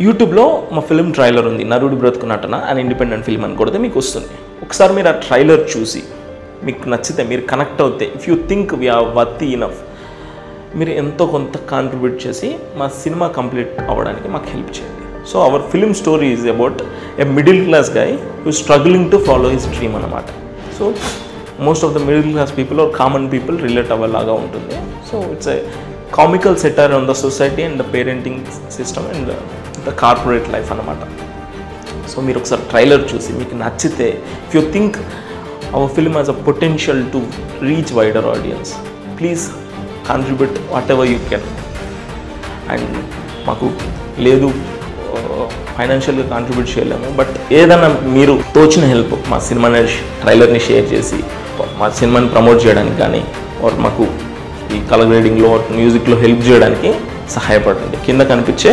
యూట్యూబ్లో మా film trailer ఉంది, నరుడి బ్రతుకు నటన అండ్ ఇండిపెండెంట్ ఫిల్మ్ అని కొడితే మీకు వస్తుంది. ఒకసారి మీరు ఆ ట్రైలర్ చూసి మీకు నచ్చితే, మీరు కనెక్ట్ అవుతే, if you think we are worthy enough, మీరు ఎంతో కొంత కాంట్రిబ్యూట్ చేసి మా సినిమా కంప్లీట్ అవ్వడానికి మాకు హెల్ప్ చేయండి. So our film story is about a middle class guy who struggling to follow his dream అన్నమాట. So most of the middle class people are common people relate అవ్వలాగా ఉంటుంది. So it's a comical satire on the society and the parenting system and the corporate life అన్నమాట. So మీరు ఒకసారి trailer చూసి మీకు నచ్చితే, if you think our film has a potential to reach wider audience, please contribute what ever you can. And మాకు లేదు ఫైనాన్షియల్గా contribute చేయలేము, బట్ ఏదైనా మీరు తోచిన హెల్ప్ మా సినిమాని ట్రైలర్ని షేర్ చేసి మా సినిమాని ప్రమోట్ చేయడానికి కానీ, ఆర్ మాకు ఈ కలర్ గ్రేడింగ్లో మ్యూజిక్లో హెల్ప్ చేయడానికి సహాయపడండి. కింద కనిపించే